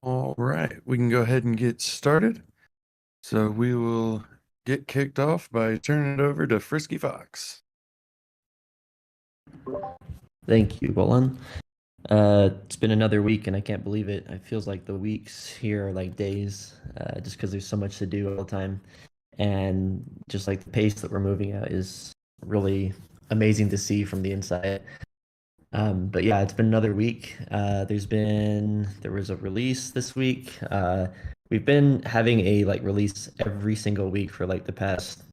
All right, we can go ahead and get started. So we will get kicked off by turning it over to Frisky Fox. Thank you, Golan. It's been another week and I can't believe it. It feels like the weeks here are like days, just because there's so much to do all the time. And just like the pace that we're moving at is really amazing to see from the inside. But yeah, it's been another week. There was a release this week. We've been having a like release every single week for like the past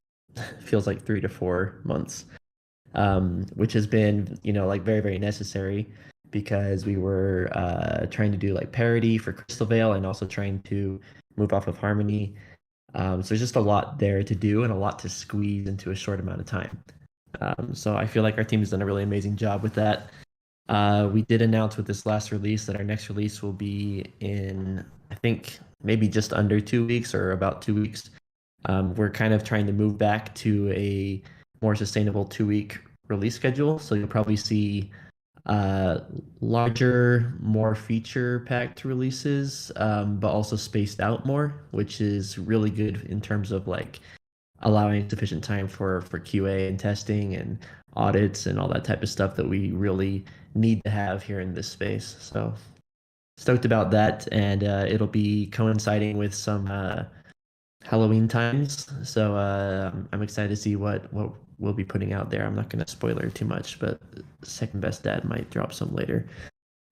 feels like 3 to 4 months, which has been, like very, very necessary because we were trying to do like parity for Crystal Veil and also trying to move off of Harmony. So there's just a lot there to do and a lot to squeeze into a short amount of time. So I feel like our team has done a really amazing job with that. We did announce with this last release that our next release will be in, I think, maybe just under 2 weeks or about 2 weeks. We're kind of trying to move back to a more sustainable 2 week release schedule. So you'll probably see uh, larger, more feature packed releases, but also spaced out more, which is really good in terms of like allowing sufficient time for QA and testing and audits and all that type of stuff that we really need to have here in this space. So stoked about that, and it'll be coinciding with some Halloween times. So I'm excited to see what we'll be putting out there. I'm not going to spoiler too much, but Second Best Dad might drop some later.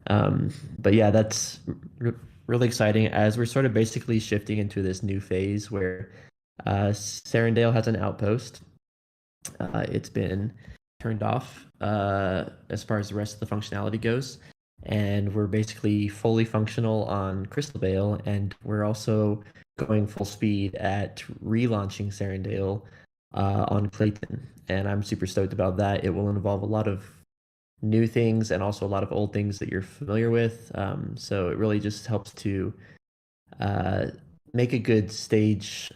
But yeah, that's really exciting as we're sort of basically shifting into this new phase where Serendale has an outpost. It's been turned off as far as the rest of the functionality goes. And we're basically fully functional on Crystal Vale, and we're also going full speed at relaunching Serendale on Clayton. And I'm super stoked about that. It will involve a lot of new things and also a lot of old things that you're familiar with. So it really just helps to uh, make a good stage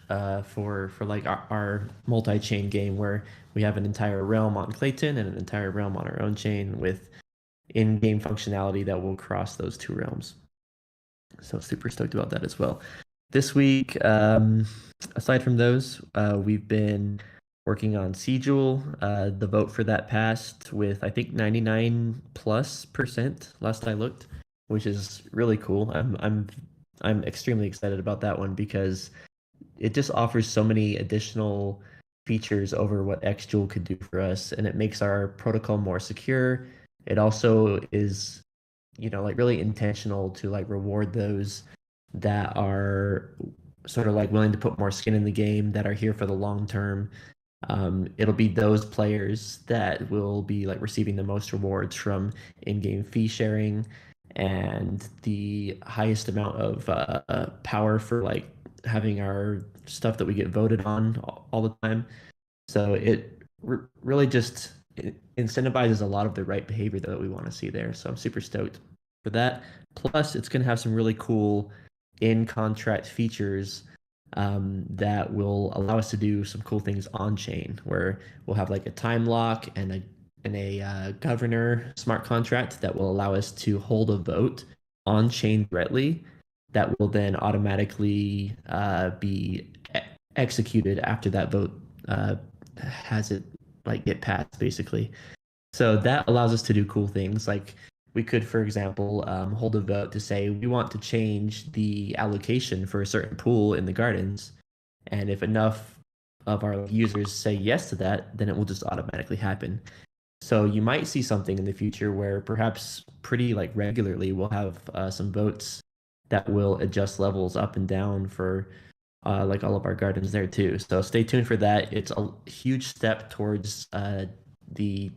for like our multi-chain game where we have an entire realm on Clayton and an entire realm on our own chain with in-game functionality that will cross those two realms. So super stoked about that as well. This week, aside from those, we've been working on Jewel. The vote for that passed with I think 99+% last I looked, which is really cool. I'm extremely excited about that one because it just offers so many additional features over what XJewel could do for us, and it makes our protocol more secure. It also is, like really intentional to like reward those that are sort of like willing to put more skin in the game, that are here for the long term. It'll be those players that will be like receiving the most rewards from in-game fee sharing and the highest amount of power for like having our stuff that we get voted on all the time. So it really just incentivizes a lot of the right behavior that we want to see there. So I'm super stoked for that. Plus, it's going to have some really cool in-contract features that will allow us to do some cool things on chain, where we'll have like a time lock and a governor smart contract that will allow us to hold a vote on chain directly that will then automatically be executed after that vote has it like get passed basically. So that allows us to do cool things like we could, for example, hold a vote to say we want to change the allocation for a certain pool in the gardens. And if enough of our users say yes to that, then it will just automatically happen. So you might see something in the future where perhaps pretty like regularly we'll have some votes that will adjust levels up and down for like all of our gardens there too. So stay tuned for that. It's a huge step towards the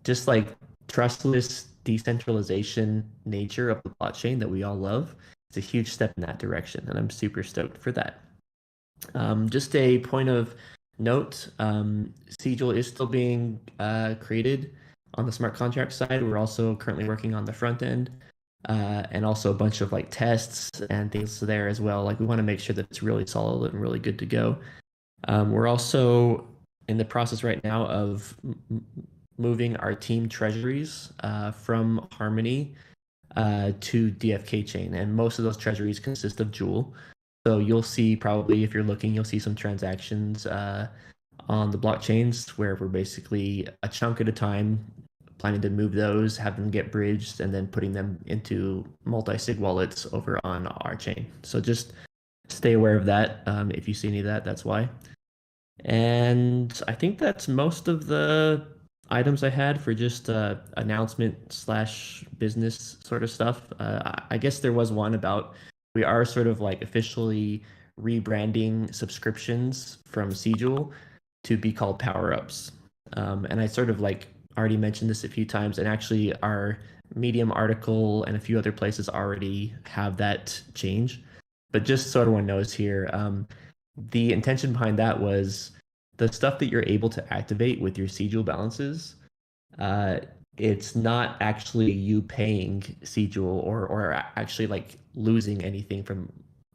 just like trustless decentralization nature of the blockchain that we all love. It's a huge step in that direction, and I'm super stoked for that. Just a point of note, Sigil is still being created on the smart contract side. We're also currently working on the front end and also a bunch of like tests and things there as well. Like we want to make sure that it's really solid and really good to go. We're also in the process right now of moving our team treasuries from Harmony to DFK chain, and most of those treasuries consist of Jewel. So you'll see probably if you're looking, you'll see some transactions on the blockchains where we're basically a chunk at a time planning to move those, have them get bridged, and then putting them into multi-sig wallets over on our chain. So just stay aware of that. If you see any of that, that's why. And I think that's most of the items I had for just announcement slash business sort of stuff. I guess there was one about we are sort of like officially rebranding subscriptions from Sejul to be called power ups. And I sort of like already mentioned this a few times, and actually our Medium article and a few other places already have that change. But just so everyone knows here, the intention behind that was the stuff that you're able to activate with your Sejul balances. Uh, it's not actually you paying Sejul or actually like losing anything from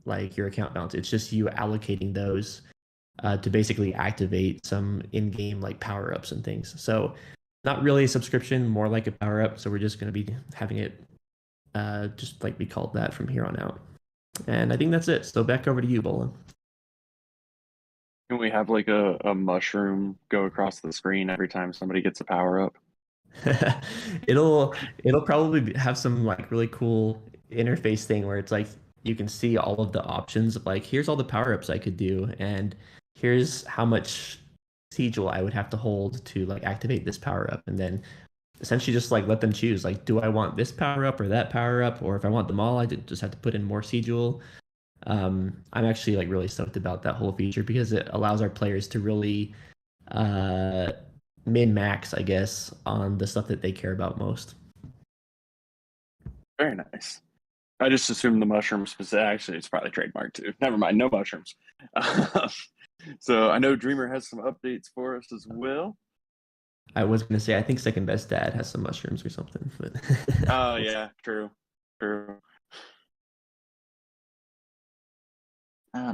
like your account balance. It's just you allocating those to basically activate some in-game like power-ups and things. So not really a subscription, more like a power-up. So we're just going to be having it just like be called that from here on out. And I think that's it. So back over to you, Bolin. Can we have like a mushroom go across the screen every time somebody gets a power up? It'll probably have some like really cool interface thing where it's like you can see all of the options of like here's all the power-ups I could do and here's how much sigil I would have to hold to like activate this power-up, and then essentially just like let them choose like do I want this power-up or that power-up, or if I want them all I just have to put in more sigil. I'm actually like really stoked about that whole feature because it allows our players to really uh min max, I guess, on the stuff that they care about most. Very nice. I just assumed the mushrooms was actually it's probably trademarked too. Never mind, no mushrooms. So I know Dreamer has some updates for us as well. I was gonna say I think Second Best Dad has some mushrooms or something, but Oh yeah, true.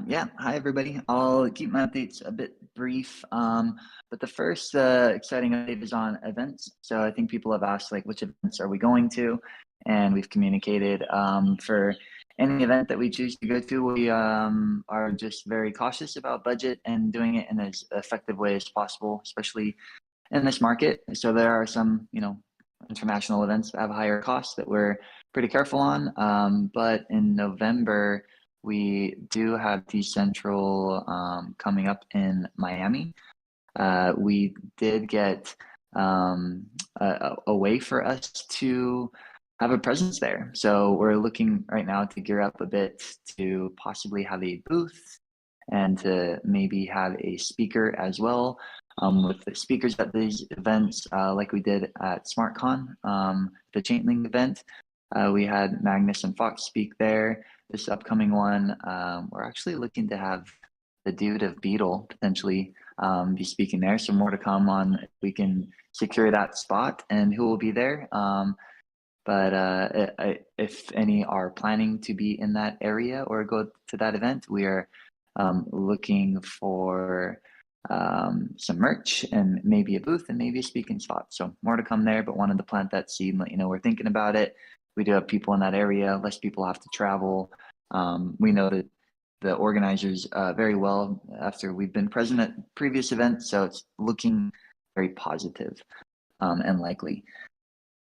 Yeah, hi everybody. I'll keep my updates a bit brief, but the first exciting update is on events. So I think people have asked like which events are we going to, and we've communicated for any event that we choose to go to, we are just very cautious about budget and doing it in as effective way as possible, especially in this market. So there are some, international events that have higher costs that we're pretty careful on. But in November, we do have Decentral coming up in Miami. We did get a way for us to have a presence there. So we're looking right now to gear up a bit to possibly have a booth and to maybe have a speaker as well. With the speakers at these events, like we did at SmartCon, the Chainlink event, we had Magnus and Fox speak there. This upcoming one, we're actually looking to have the dude of Beetle potentially be speaking there. So more to come on if we can secure that spot and who will be there. But if any are planning to be in that area or go to that event, we are looking for some merch and maybe a booth and maybe a speaking spot. So more to come there, but wanted to plant that seed and let you know we're thinking about it. We do have people in that area, less people have to travel. We know that the organizers very well after we've been present at previous events, so it's looking very positive and likely.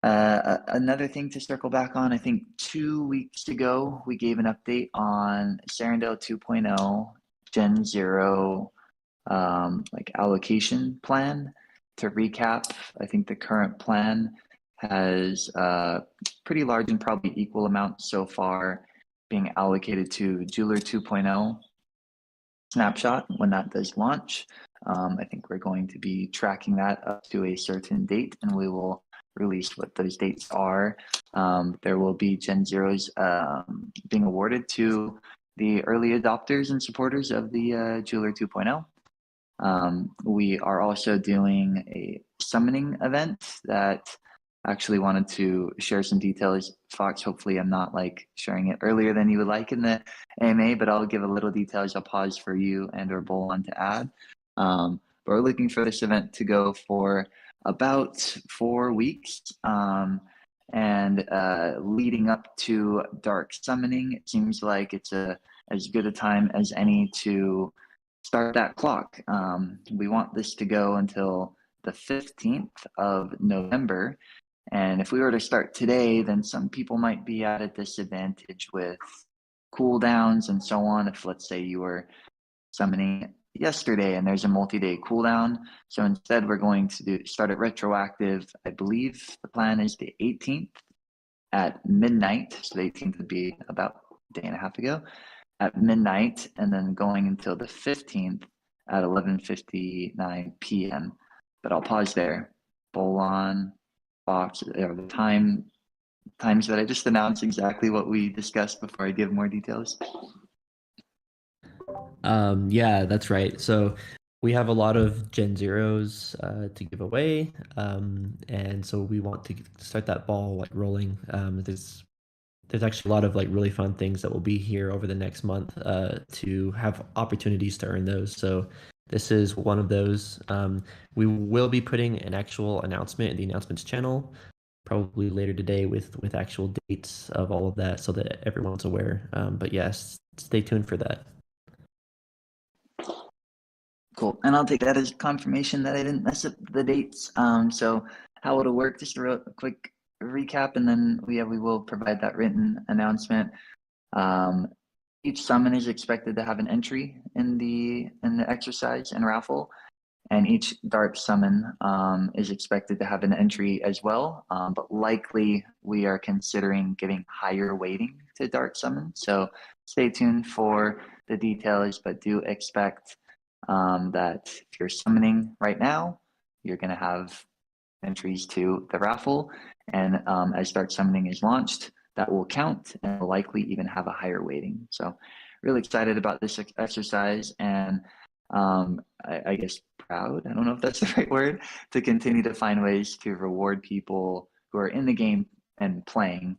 Another thing to circle back on, I think 2 weeks ago, we gave an update on Serendale 2.0 Gen 0 like allocation plan. To recap, I think the current plan has pretty large and probably equal amount so far being allocated to Jeweler 2.0 snapshot when that does launch. I think we're going to be tracking that up to a certain date, and we will release what those dates are. There will be Gen Zeros being awarded to the early adopters and supporters of the Jeweler 2.0. We are also doing a summoning event that actually wanted to share some details. Fox, hopefully I'm not like sharing it earlier than you would like in the AMA, but I'll give a little details. I'll pause for you and or Bolon to add. But we're looking for this event to go for about 4 weeks. and leading up to dark summoning, it seems like it's as good a time as any to start that clock. We want this to go until the 15th of November. And if we were to start today, then some people might be at a disadvantage with cooldowns and so on. If, let's say, you were summoning yesterday and there's a multi-day cooldown. So instead, we're going to start it retroactive. I believe the plan is the 18th at midnight. So the 18th would be about a day and a half ago at midnight, and then going until the 15th at 11:59 p.m. But I'll pause there. Bolon, Fox, the times that I just announced exactly what we discussed before I give more details. Yeah, that's right. So we have a lot of Gen Zeros to give away, and so we want to start that ball like rolling. There's actually a lot of like really fun things that will be here over the next month to have opportunities to earn those. So this is one of those. We will be putting an actual announcement in the announcements channel probably later today with actual dates of all of that so that everyone's aware. But yes, stay tuned for that. Cool. And I'll take that as confirmation that I didn't mess up the dates. So how it'll work, just a real quick recap, and then we will provide that written announcement. Each summon is expected to have an entry in the exercise and raffle, and each Dart summon is expected to have an entry as well. But likely we are considering giving higher weighting to Dart summon. So stay tuned for the details, but do expect that if you're summoning right now, you're going to have entries to the raffle, and as Dark Summoning is launched, that will count and will likely even have a higher weighting. So really excited about this exercise, and I guess proud, I don't know if that's the right word, to continue to find ways to reward people who are in the game and playing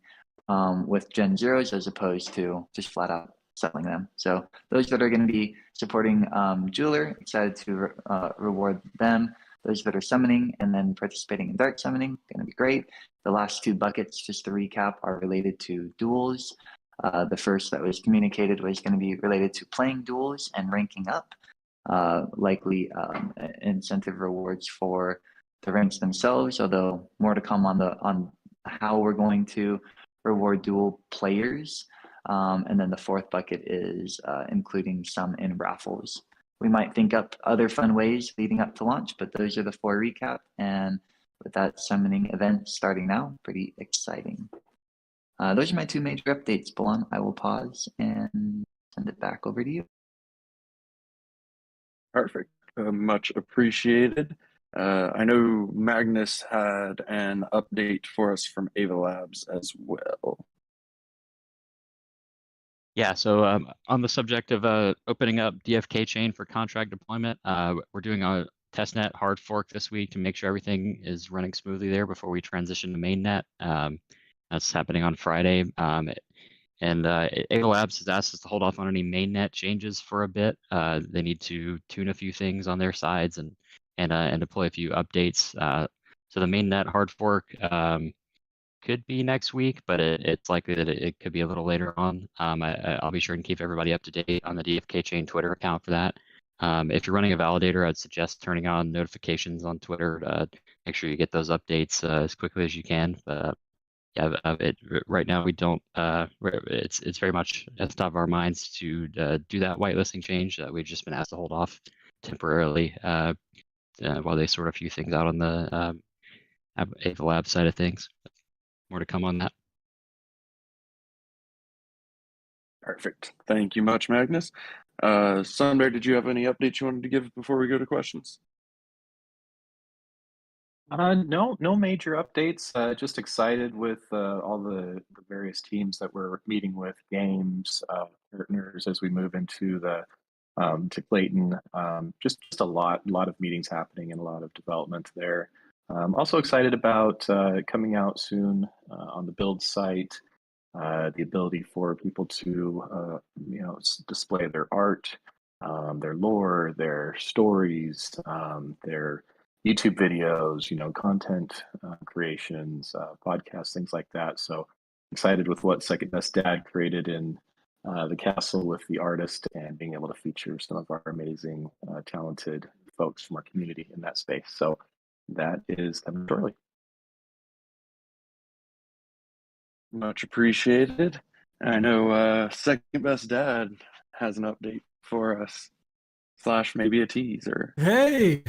with Gen Zeros as opposed to just flat out selling them. So those that are going to be supporting Jeweler, excited to reward them. Those that are summoning and then participating in Dark Summoning, going to be great. The last two buckets, just to recap, are related to Duels. The first that was communicated was going to be related to playing Duels and ranking up, likely incentive rewards for the ranks themselves, although more to come on how we're going to reward dual players. And then the fourth bucket is including some in raffles. We might think up other fun ways leading up to launch, but those are the four recap. And with that summoning event starting now, pretty exciting. Those are my two major updates, Bolon. I will pause and send it back over to you. Perfect. Much appreciated. I know Magnus had an update for us from Ava Labs as well. Yeah, so on the subject of opening up DFK chain for contract deployment, we're doing a testnet hard fork this week to make sure everything is running smoothly there before we transition to mainnet. That's happening on Friday. And Ava Labs has asked us to hold off on any mainnet changes for a bit. They need to tune a few things on their sides and deploy a few updates. So the mainnet hard fork could be next week, but it's likely that it could be a little later on. I'll be sure and keep everybody up to date on the DFK chain Twitter account for that. If you're running a validator, I'd suggest turning on notifications on Twitter to make sure you get those updates as quickly as you can. Yeah, right now we don't. It's very much at the top of our minds to do that whitelisting change. We've just been asked to hold off temporarily while they sort a few things out on the Ava Lab side of things. More to come on that. Perfect. Thank you much, Magnus. Sunday, did you have any updates you wanted to give before we go to questions? No major updates. Just excited with all the various teams that we're meeting with, games, partners as we move into the to Clayton. Just a lot of meetings happening and a lot of development there. Also excited about coming out soon on the build site, the ability for people to display their art, their lore, their stories, their YouTube videos, content creations, podcasts, things like that. So excited with what Second Best Dad created in the castle with the artist and being able to feature some of our amazing, talented folks from our community in that space. So that is coming shortly. Much appreciated. I know Second Best Dad has an update for us, / maybe a teaser. Hey,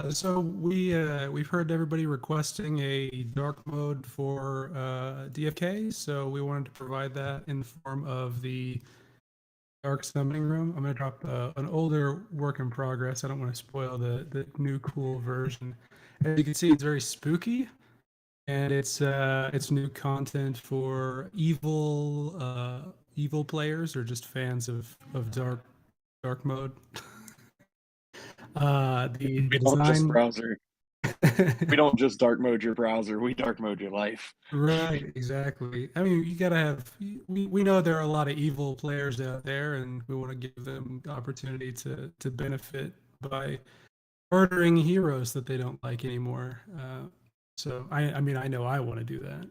so we've heard everybody requesting a dark mode for DFK, so we wanted to provide that in the form of the dark summoning room. I'm gonna drop an older work in progress. I don't want to spoil the new cool version. As you can see, it's very spooky, and it's new content for evil players or just fans of dark mode. The We don't just design. browser. We don't just dark mode your browser. We dark mode your life. Right, exactly. I mean, you gotta have. We know there are a lot of evil players out there, and we want to give them the opportunity to benefit by murdering heroes that they don't like anymore. So I mean, I know I want to do that.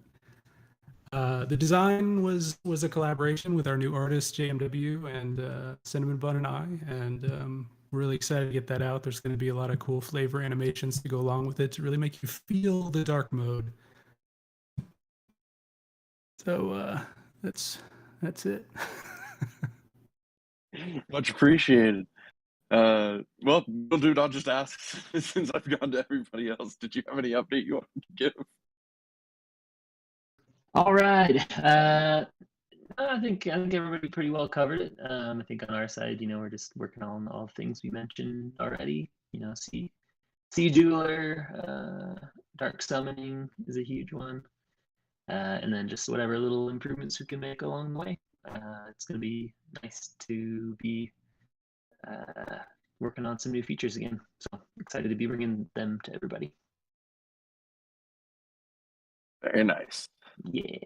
The design was a collaboration with our new artist JMW and Cinnamon Bun and I, and we're really excited to get that out. There's going to be a lot of cool flavor animations to go along with it to really make you feel the dark mode. So that's it. Much appreciated. Well, dude, I'll just ask since I've gone to everybody else. Did you have any update you want to give? All right. I think everybody pretty well covered it. I think on our side, we're just working on all the things we mentioned already. Sea Jeweler, Dark Summoning is a huge one. And then just whatever little improvements we can make along the way. It's going to be nice to be working on some new features again. So excited to be bringing them to everybody. Very nice. Yeah.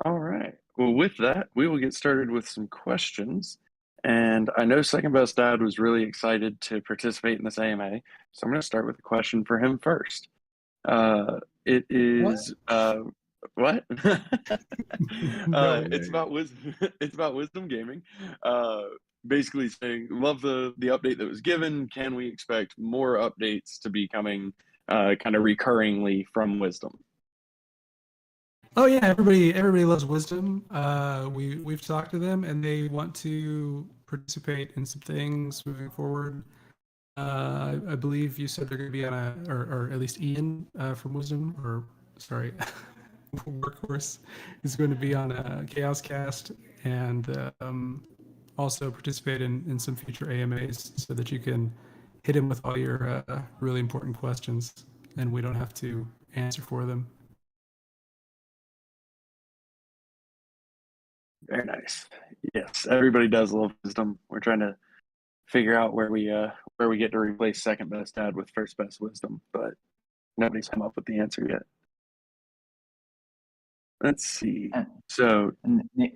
All right. Well, with that, we will get started with some questions. And I know Second Best Dad was really excited to participate in this AMA. So I'm going to start with a question for him first. It is what? No It's way. about wisdom. It's about wisdom gaming. Basically saying, love the update that was given. Can we expect more updates to be coming kind of recurringly from Wisdom? Oh yeah, everybody loves Wisdom. We've talked to them, and they want to participate in some things moving forward. I believe you said they're going to be on or at least Ian from Wisdom, or sorry, Workhorse is going to be on a Chaos Cast, and also participate in some future AMAs so that you can hit him with all your really important questions, and we don't have to answer for them. Very nice. Yes, everybody does love Wisdom. We're trying to figure out where we get to replace Second Best Dad with First Best Wisdom, but nobody's come up with the answer yet. Let's see. So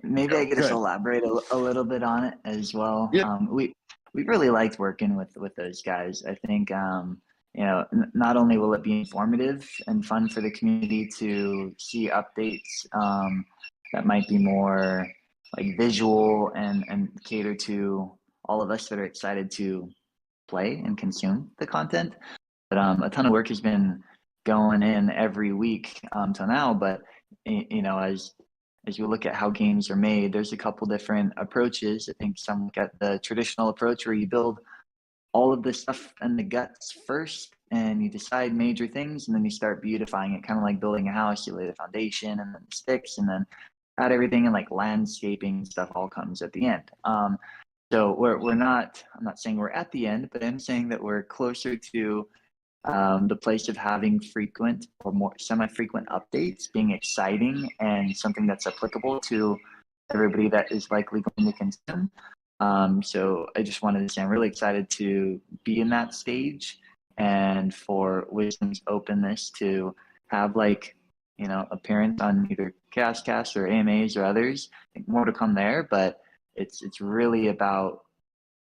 maybe I could just elaborate a little bit on it as well. Yeah. We really liked working with those guys. I think not only will it be informative and fun for the community to see updates that might be more like visual and cater to all of us that are excited to play and consume the content. But a ton of work has been going in every week till now. But as you look at how games are made, there's a couple different approaches. I think some look at the traditional approach where you build all of the stuff and the guts first, and you decide major things, and then you start beautifying it, kind of like building a house. You lay the foundation, and then the sticks, and then add everything, and like landscaping stuff all comes at the end. So we're not. I'm not saying we're at the end, but I'm saying that we're closer to the place of having frequent or more semi-frequent updates being exciting and something that's applicable to everybody that is likely going to consume. So I just wanted to say I'm really excited to be in that stage, and for Wisdom's openness to have appearance on either Cast or AMAs or others. I think more to come there, but it's really about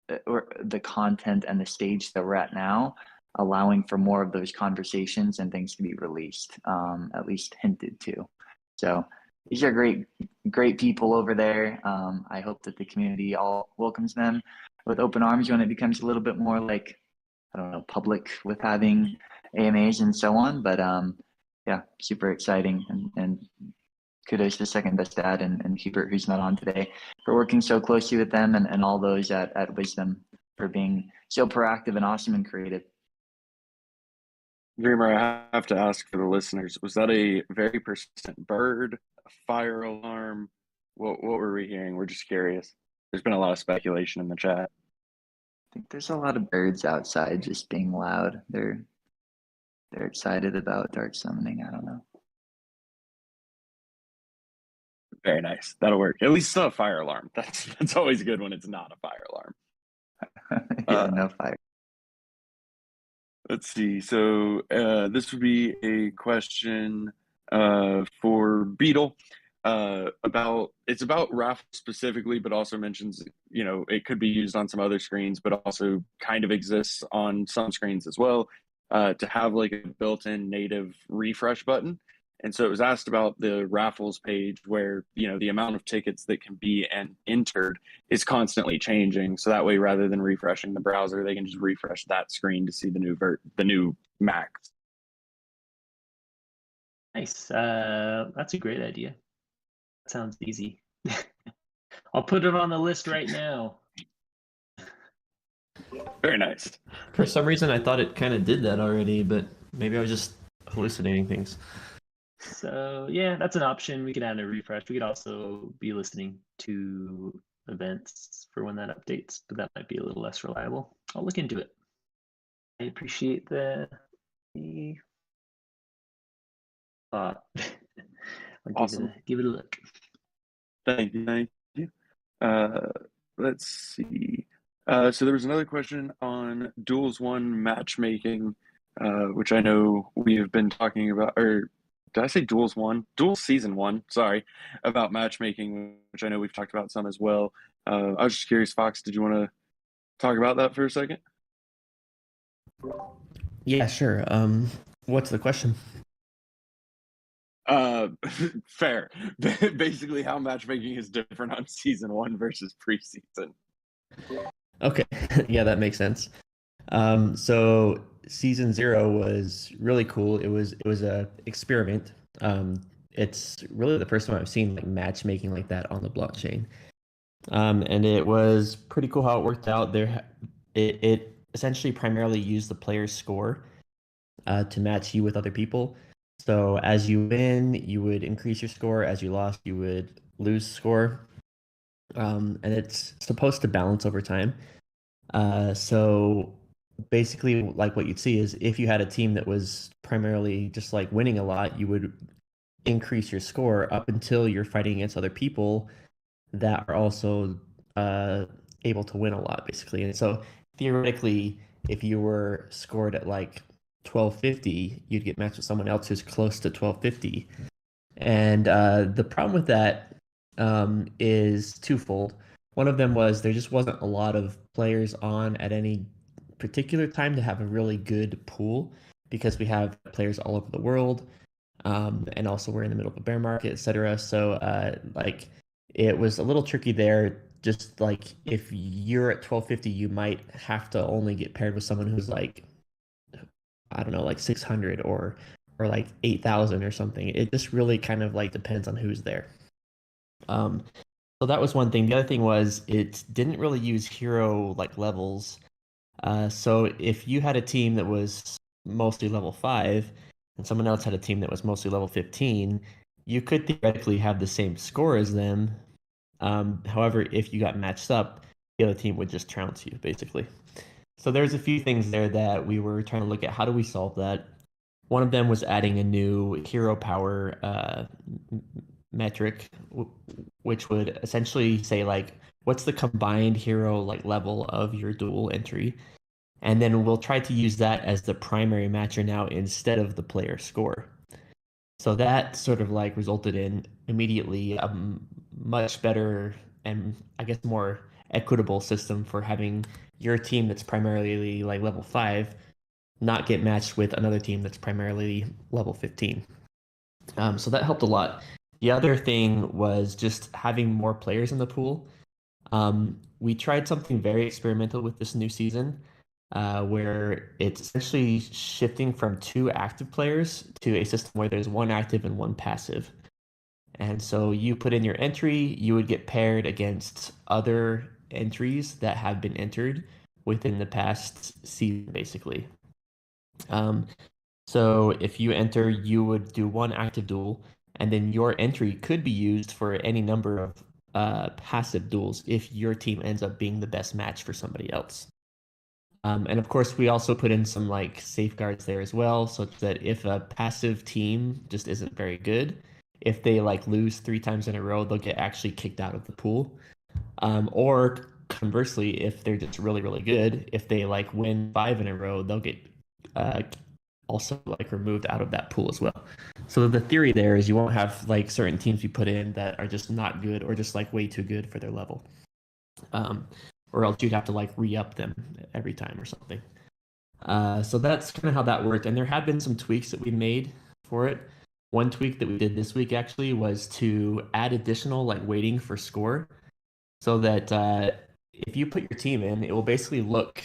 the content and the stage that we're at now. allowing for more of those conversations and things to be released, at least hinted to. So these are great people over there. I hope that the community all welcomes them with open arms when it becomes a little bit more like, I don't know, public with having AMAs and so on. But yeah, super exciting, and kudos to Second Best Dad and Hubert, who's not on today, for working so closely with them, and all those at Wisdom for being so proactive and awesome and creative. Dreamer, I have to ask for the listeners, was that a very persistent bird, a fire alarm? What were we hearing? We're just curious. There's been a lot of speculation in the chat. I think there's a lot of birds outside just being loud. They're excited about dark summoning. I don't know. Very nice. That'll work. At least it's not a fire alarm. That's always good when it's not a fire alarm. Yeah, no fire. Let's see. So this would be a question for Beetle about raffle specifically, but also mentions, you know, it could be used on some other screens, but also kind of exists on some screens as well, to have like a built-in native refresh button. And so it was asked about the raffles page where, you know, the amount of tickets that can be entered is constantly changing. So that way, rather than refreshing the browser, they can just refresh that screen to see the new max. Nice. That's a great idea. That sounds easy. I'll put it on the list right now. Very nice. For some reason, I thought it kind of did that already, but maybe I was just hallucinating things. So yeah, that's an option. We could add a refresh. We could also be listening to events for when that updates, but that might be a little less reliable. I'll look into it. I appreciate the thought. I'll Awesome. give it a look. Thank you. Let's see. So there was another question on Duels 1 matchmaking, which I know we have been talking about, or did I say Duels 1? Duels Season 1, sorry, about matchmaking, which I know we've talked about some as well. I was just curious, Fox, did you want to talk about that for a second? Yeah, sure. What's the question? Fair. Basically, how matchmaking is different on Season 1 versus preseason. Okay, yeah, that makes sense. So Season 0 was really cool. It was a experiment. It's really the first time I've seen like matchmaking like that on the blockchain. And it was pretty cool how it worked out. It essentially primarily used the player's score to match you with other people. So as you win, you would increase your score. As you lost, you would lose score. And it's supposed to balance over time. So basically, like what you'd see is if you had a team that was primarily just like winning a lot, you would increase your score up until you're fighting against other people that are also able to win a lot, basically. And so theoretically, if you were scored at like 1250, you'd get matched with someone else who's close to 1250. And the problem with that is twofold. One of them was there just wasn't a lot of players on at any particular time to have a really good pool, because we have players all over the world, and also we're in the middle of a bear market, etc. So like it was a little tricky there. Just like if you're at 1250, you might have to only get paired with someone who's like, I don't know, like 600 or like 8,000 or something. It just really kind of like depends on who's there. So that was one thing. The other thing was it didn't really use hero like levels. So if you had a team that was mostly level 5 and someone else had a team that was mostly level 15, you could theoretically have the same score as them. However, if you got matched up, the other team would just trounce you, basically. So there's a few things there that we were trying to look at. How do we solve that? One of them was adding a new hero power metric, which would essentially say like, what's the combined hero like level of your duel entry? And then we'll try to use that as the primary matcher now instead of the player score. So that sort of like resulted in immediately a much better and I guess more equitable system for having your team that's primarily like level 5 not get matched with another team that's primarily level 15. So that helped a lot. The other thing was just having more players in the pool. We tried something very experimental with this new season, where it's essentially shifting from 2 active players to a system where there's 1 active and 1 passive. And so you put in your entry, you would get paired against other entries that have been entered within the past season, basically. So if you enter, you would do 1 active duel, and then your entry could be used for any number of passive duels if your team ends up being the best match for somebody else. And of course, we also put in some like safeguards there as well, so that if a passive team just isn't very good, if they like lose 3 times in a row, they'll get actually kicked out of the pool. Or conversely, if they're just really, really good, if they like win 5 in a row, they'll get also like removed out of that pool as well. So the theory there is you won't have like certain teams you put in that are just not good or just like way too good for their level. Or else you'd have to like re-up them every time or something. So that's kind of how that worked. And there have been some tweaks that we made for it. One tweak that we did this week actually was to add additional like waiting for score, so that if you put your team in, it will basically look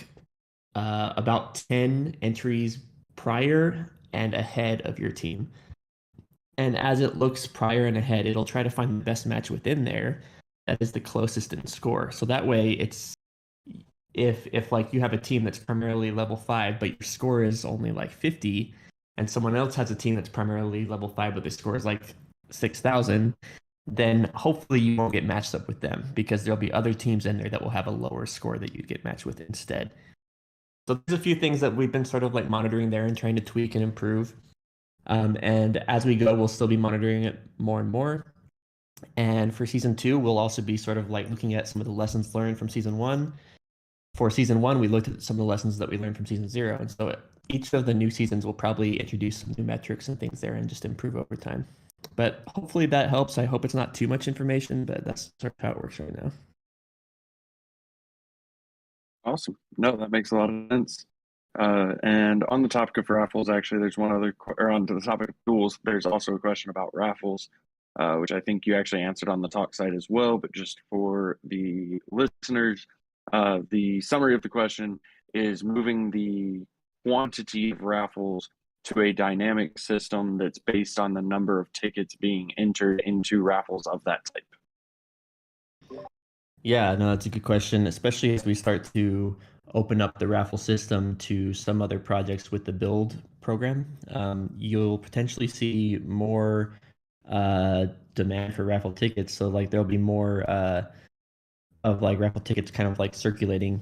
about 10 entries prior and ahead of your team. And as it looks prior and ahead, it'll try to find the best match within there that is the closest in score. So that way it's if like you have a team that's primarily level 5, but your score is only like 50, and someone else has a team that's primarily level 5, but their score is like 6,000, then hopefully you won't get matched up with them because there'll be other teams in there that will have a lower score that you'd get matched with instead. So there's a few things that we've been sort of like monitoring there and trying to tweak and improve. And as we go, we'll still be monitoring it more and more. And for season 2, we'll also be sort of like looking at some of the lessons learned from season 1. For season 1, we looked at some of the lessons that we learned from season 0. And so each of the new seasons will probably introduce some new metrics and things there and just improve over time. But hopefully that helps. I hope it's not too much information, but that's sort of how it works right now. Awesome. No, that makes a lot of sense. And on the topic of raffles, actually, there's one other, or on the topic of duels, there's also a question about raffles, which I think you actually answered on the talk site as well. But just for the listeners, the summary of the question is moving the quantity of raffles to a dynamic system that's based on the number of tickets being entered into raffles of that type. Yeah, no, that's a good question, especially as we start to open up the raffle system to some other projects with the build program. You'll potentially see more demand for raffle tickets. So like there'll be more of like raffle tickets kind of like circulating.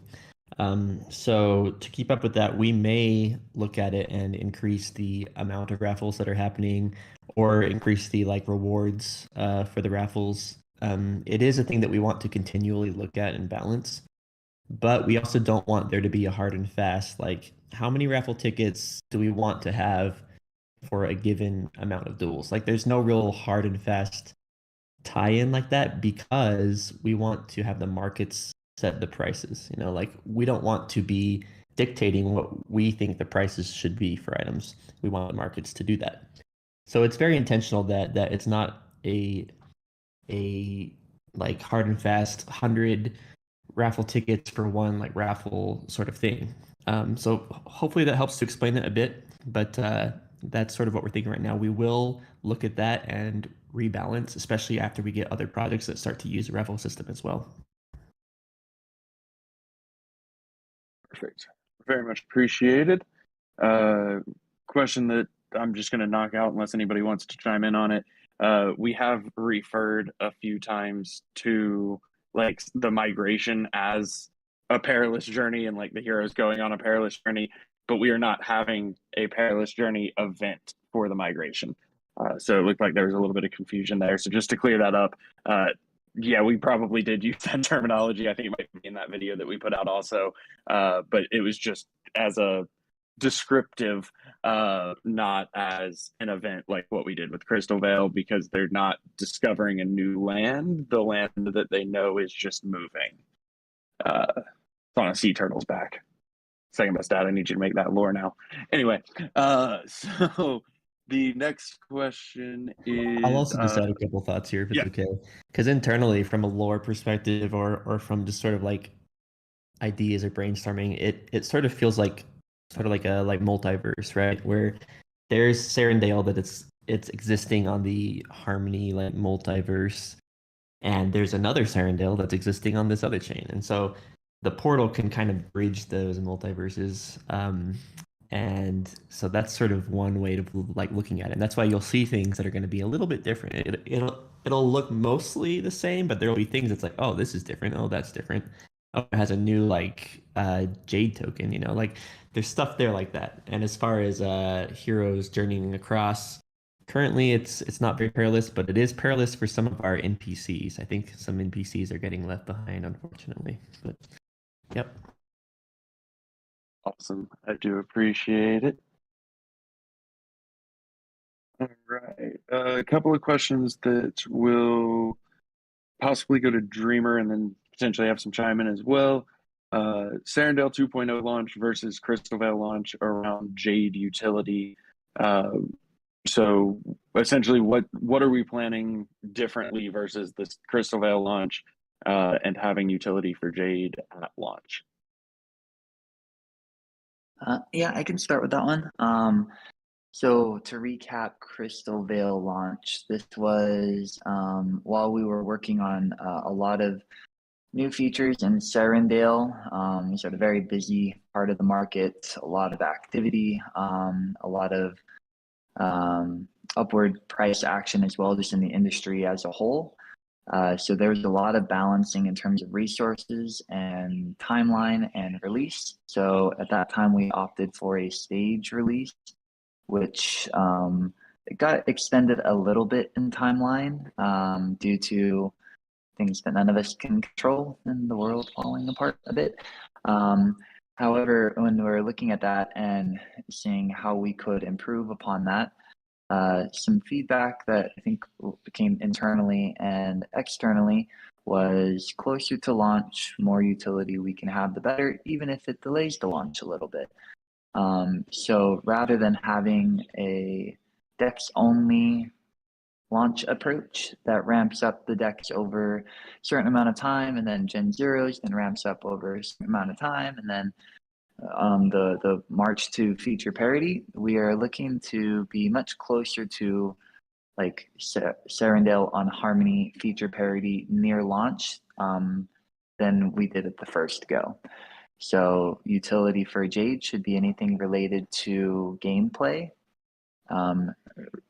So to keep up with that, we may look at it and increase the amount of raffles that are happening, or increase the like rewards for the raffles. It is a thing that we want to continually look at and balance, but we also don't want there to be a hard and fast, like how many raffle tickets do we want to have for a given amount of duels? Like there's no real hard and fast tie-in like that, because we want to have the markets set the prices. You know, like we don't want to be dictating what we think the prices should be for items. We want the markets to do that. So it's very intentional that it's not a like hard and fast 100 raffle tickets for one like raffle sort of thing. So hopefully that helps to explain it a bit, but that's sort of what we're thinking right now. We will look at that and rebalance, especially after we get other projects that start to use the raffle system as well. Perfect. Very much appreciated. Question that I'm just going to knock out unless anybody wants to chime in on it. We have referred a few times to like the migration as a perilous journey and like the heroes going on a perilous journey, but we are not having a perilous journey event for the migration. So it looked like there was a little bit of confusion there. So just to clear that up, yeah, we probably did use that terminology. I think it might be in that video that we put out also, but it was just as a descriptive, not as an event like what we did with Crystal Vale, because they're not discovering a new land. The land that they know is just moving. On a sea turtle's back. second best dad, I need you to make that lore now. Anyway, so the next question is I'll also just add a couple thoughts here if it's yeah. okay. Because internally, from a lore perspective, or from just sort of like ideas or brainstorming, it sort of feels like sort of like a multiverse, right? Where there's Serendale that it's existing on the Harmony like multiverse, and there's another Serendale that's existing on this other chain, and so the portal can kind of bridge those multiverses. And so that's sort of one way to like looking at it. And that's why you'll see things that are going to be a little bit different. It'll look mostly the same, but there'll be things that's like, oh, this is different. Oh, that's different. Oh, it has a new like Jade token, you know, like there's stuff there like that. And as far as heroes journeying across, currently it's not very perilous, but it is perilous for some of our NPCs. I think some NPCs are getting left behind, unfortunately. But yep. Awesome. I do appreciate it. All right. A couple of questions that will possibly go to Dreamer and then potentially have some chime in as well. Serendale 2.0 launch versus Crystal Veil launch around Jade utility. So essentially, what are we planning differently versus this Crystal Veil launch and having utility for Jade at launch? Yeah, I can start with that one. So to recap Crystal Veil launch, this was while we were working on a lot of new features in Serendale, sort of very busy part of the market, a lot of activity, a lot of upward price action as well, just in the industry as a whole. So there's a lot of balancing in terms of resources and timeline and release. So at that time, we opted for a stage release, which it got extended a little bit in timeline due to things that none of us can control and the world falling apart a bit. However, when we're looking at that and seeing how we could improve upon that, some feedback that I think came internally and externally was closer to launch, more utility we can have, the better, even if it delays the launch a little bit. So rather than having a DEX only launch approach that ramps up the DEX over a certain amount of time, and then Gen Zeros then ramps up over a certain amount of time, and then the march to feature parity, we are looking to be much closer to like Serendale on Harmony feature parity near launch than we did at the first go. So utility for Jade should be anything related to gameplay.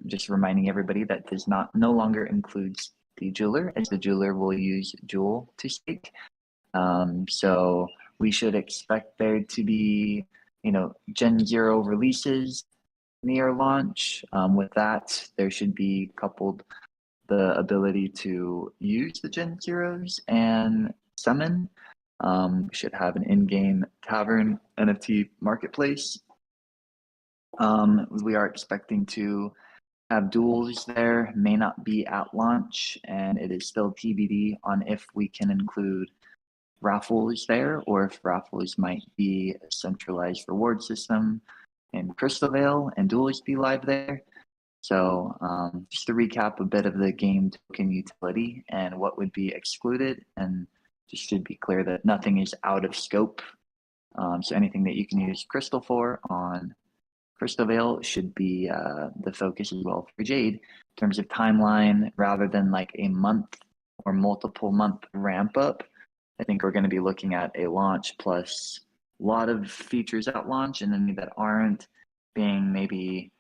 Just reminding everybody that does no longer includes the jeweler, as the jeweler will use Jewel to stake. So we should expect there to be, Gen Zero releases near launch. With that, there should be coupled the ability to use the Gen Zeros and summon. We should have an in-game tavern NFT marketplace. We are expecting to have duels there, may not be at launch, and it is still TBD on if we can include raffles there, or if raffles might be a centralized reward system in Crystal Veil and Duels be live there. So just to recap a bit of the game token utility and what would be excluded, and just to be clear that nothing is out of scope. So anything that you can use Crystal for on Crystal Veil should be the focus as well for Jade. In terms of timeline, rather than like a month or multiple month ramp up, I think we're going to be looking at a launch plus a lot of features at launch, and then that aren't being maybe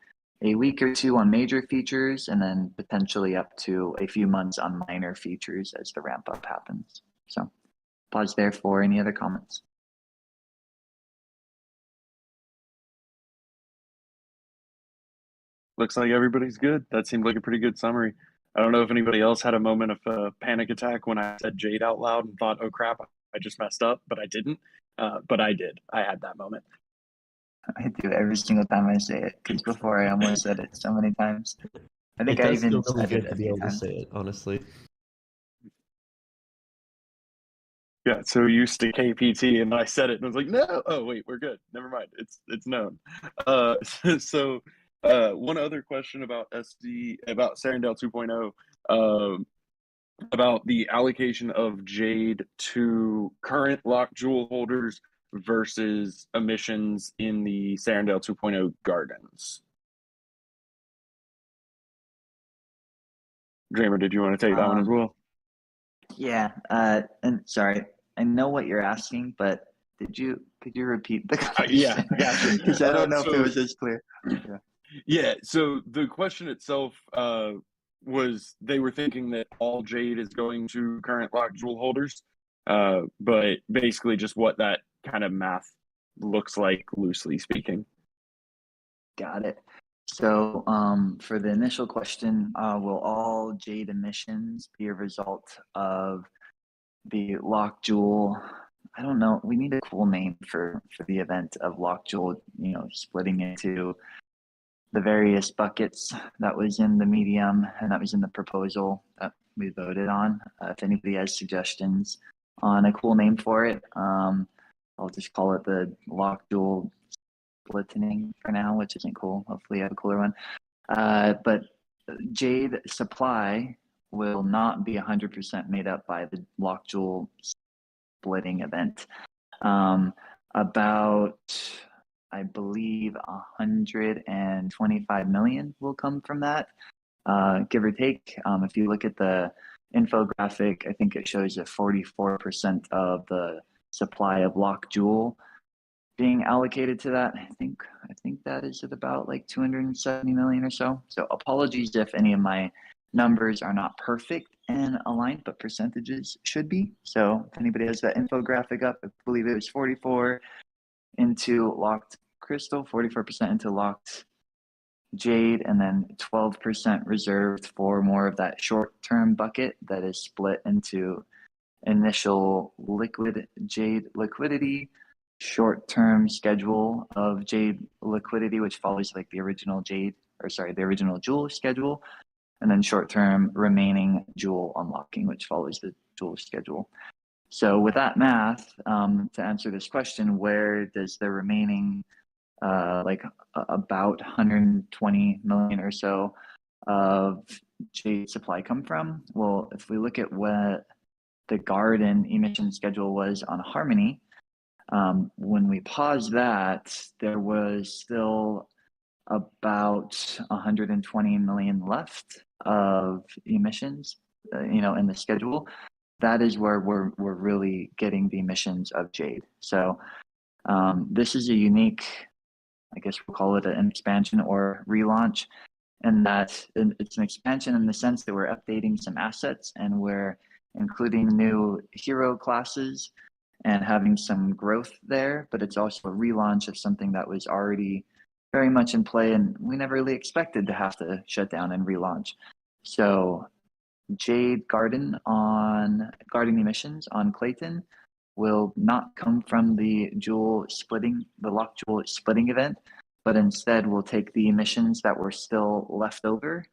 a week or two on major features, and then potentially up to a few months on minor features as the ramp up happens. So pause there for any other comments. Looks like everybody's good. That seemed like a pretty good summary. I don't know if anybody else had a moment of panic attack when I said Jade out loud and thought, oh crap, I just messed up, but I didn't. But I did. I had that moment. I do every single time I say it, because before I almost said it so many times. I think I even feel really said good it to a be few able to times. say it, honestly. got so used to KPT, and I said it, and I was like, no. Oh wait, we're good. Never mind. It's known. So one other question about Sarandale 2.0. About the allocation of Jade to current lock jewel holders versus emissions in the Sarandale 2.0 gardens. Dreamer, did you want to take that one as well? Yeah, and sorry, I know what you're asking, but could you repeat the question? Yeah, gotcha. Because I don't know if it was as clear. Yeah. Yeah, so the question itself was they were thinking that all Jade is going to current lock jewel holders, but basically just what that kind of math looks like, loosely speaking. Got it. So for the initial question, will all Jade emissions be a result of the lock jewel? I don't know. We need a cool name for the event of lock jewel, splitting into the various buckets that was in the medium and that was in the proposal that we voted on. If anybody has suggestions on a cool name for it, I'll just call it the lock jewel splitting for now, which isn't cool. Hopefully you have a cooler one. But Jade supply will not be 100% made up by the lock jewel splitting event. About, I believe, 125 million will come from that, give or take. If you look at the infographic, I think it shows that 44% of the supply of lock jewel being allocated to that. I think that is at about like 270 million or so. So apologies if any of my numbers are not perfect and aligned, but percentages should be. So if anybody has that infographic up, I believe it was 44 into locked crystal, 44% into locked Jade, and then 12% reserved for more of that short-term bucket that is split into initial liquid Jade liquidity, short-term schedule of Jade liquidity, which follows like the original Jewel schedule, and then short-term remaining Jewel unlocking, which follows the Jewel schedule. So with that math, to answer this question, where does the remaining about 120 million or so of Jade supply come from? Well, if we look at what the garden emission schedule was on Harmony, when we paused that, there was still about 120 million left of emissions, in the schedule. That is where we're really getting the emissions of Jade. So this is a unique, I guess we'll call it an expansion or relaunch, and that it's an expansion in the sense that we're updating some assets and we're including new hero classes and having some growth there, but it's also a relaunch of something that was already very much in play and we never really expected to have to shut down and relaunch. So Jade Garden emissions on Clayton will not come from the lock jewel splitting event, but instead we'll take the emissions that were still left over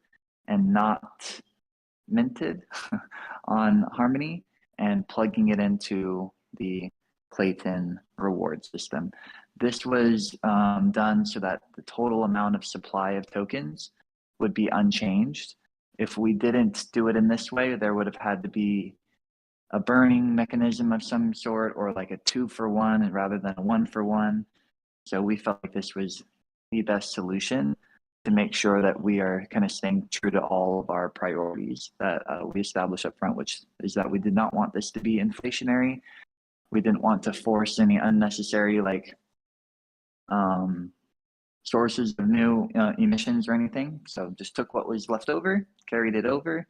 and not minted on Harmony and plugging it into the Clayton reward system. This was done so that the total amount of supply of tokens would be unchanged. If we didn't do it in this way, there would have had to be a burning mechanism of some sort or like a 2-for-1 rather than a 1-for-1. So we felt like this was the best solution to make sure that we are kind of staying true to all of our priorities that we established up front, which is that we did not want this to be inflationary. We didn't want to force any unnecessary sources of new emissions or anything. So just took what was left over, carried it over,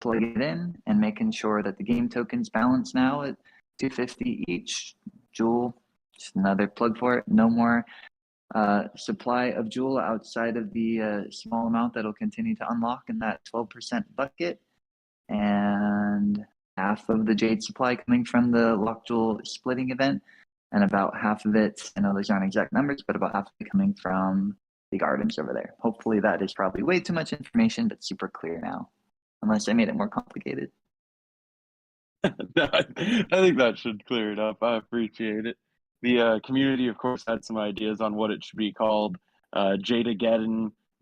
plugged it in, and making sure that the game tokens balance now at 250 each. Jewel, just another plug for it. No more supply of Jewel outside of the small amount that'll continue to unlock in that 12% bucket. And half of the Jade supply coming from the lock Jewel splitting event, and about half of it, I know those aren't exact numbers, but about half of it coming from the gardens over there. Hopefully that is probably way too much information, but super clear now, unless I made it more complicated. No, I think that should clear it up. I appreciate it. The community, of course, had some ideas on what it should be called. Jade,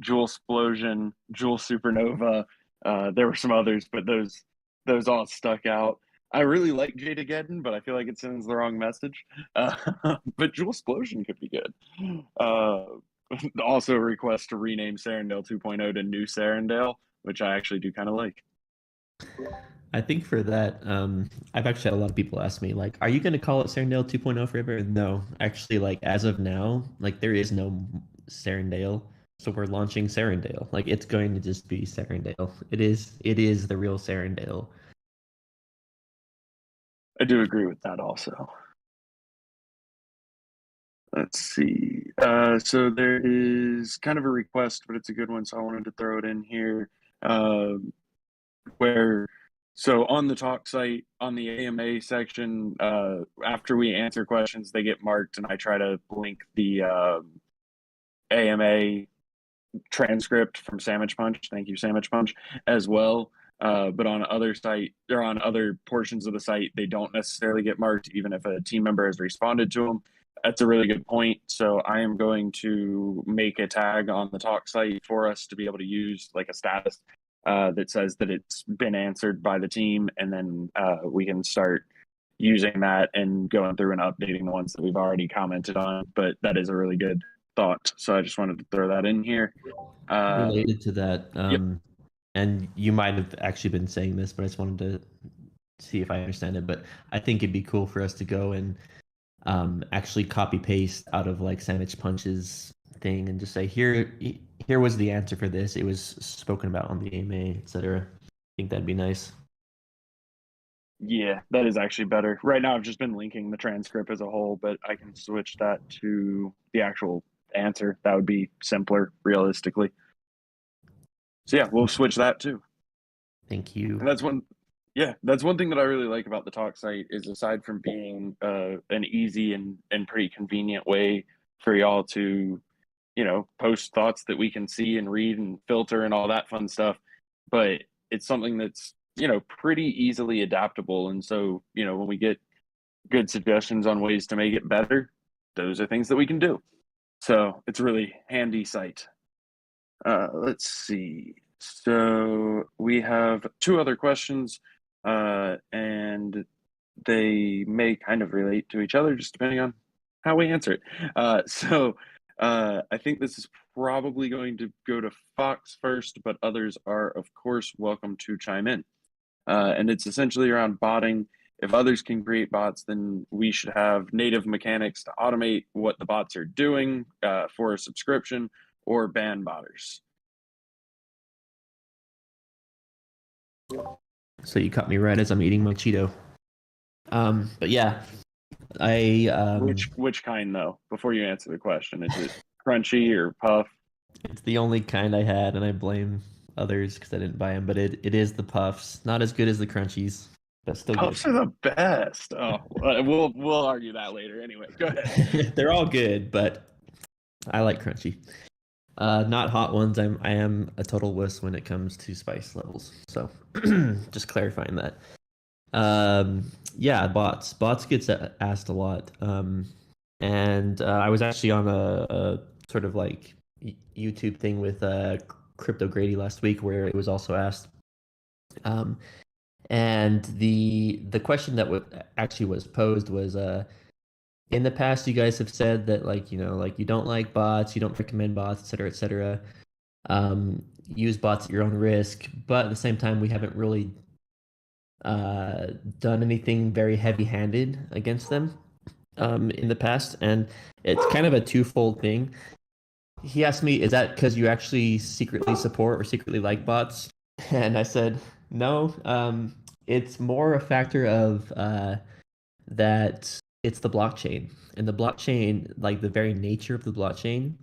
Jewel Explosion, Jewel Supernova. There were some others, but those all stuck out. I really like Jade, but I feel like it sends the wrong message. But Jewel Explosion could be good. Also, a request to rename Serendale 2.0 to New Serendale, which I actually do kind of like. I think for that, I've actually had a lot of people ask me, like, are you going to call it Serendale 2.0 forever? No, actually, like, as of now, like, there is no Serendale. So we're launching Serendale. Like, it's going to just be Serendale. It is the real Serendale. I do agree with that also. Let's see. So there is kind of a request, but it's a good one, so I wanted to throw it in here. So on the talk site, on the AMA section, after we answer questions, they get marked, and I try to link the AMA transcript from Sandwich Punch. Thank you, Sandwich Punch, as well. But on other portions of the site, they don't necessarily get marked, even if a team member has responded to them. That's a really good point. So I am going to make a tag on the talk site for us to be able to use, like a status that says that it's been answered by the team, and then we can start using that and going through and updating the ones that we've already commented on. But that is a really good thought. So I just wanted to throw that in here. Related to that, Yep. and you might have actually been saying this, but I just wanted to see if I understand it. But I think it'd be cool for us to go and actually copy paste out of like Sandwich Punch's thing and just say, here was the answer for this. It was spoken about on the AMA, etc. I think that'd be nice. Yeah, that is actually better. Right now, I've just been linking the transcript as a whole, but I can switch that to the actual answer. That would be simpler, realistically. So yeah, we'll switch that too. Thank you. And that's one thing that I really like about the talk site is, aside from being an easy and pretty convenient way for y'all to, post thoughts that we can see and read and filter and all that fun stuff, but it's something that's, pretty easily adaptable. And so, when we get good suggestions on ways to make it better, those are things that we can do. So it's a really handy site. Let's see. So we have two other questions, and they may kind of relate to each other, just depending on how we answer it. I think this is probably going to go to Fox first, but others are, of course, welcome to chime in. And it's essentially around botting. If others can create bots, then we should have native mechanics to automate what the bots are doing for a subscription, or ban botters. So you caught me right as I'm eating my Cheeto. But yeah, Which kind though? Before you answer the question, is it crunchy or puff? it's the only kind I had, and I blame others because I didn't buy them. But it is the puffs, not as good as the crunchies, but still Puffs good. are the best. Oh, we'll argue that later. Anyway, go ahead. They're all good, but I like crunchy. Not hot ones. I am a total wuss when it comes to spice levels. So just clarifying that. Yeah, bots. Bots gets asked a lot. And I was actually on a sort of like YouTube thing with Crypto Grady last week, where it was also asked. And the question that actually was posed was, in the past, you guys have said that like you don't like bots, you don't recommend bots, et cetera. Use bots at your own risk, but at the same time, we haven't really done anything very heavy-handed against them in the past, and it's kind of a twofold thing. He asked me, is that because you actually secretly support or secretly like bots? And I said, no, it's more a factor of that it's the blockchain. And the blockchain, like the very nature of the blockchain,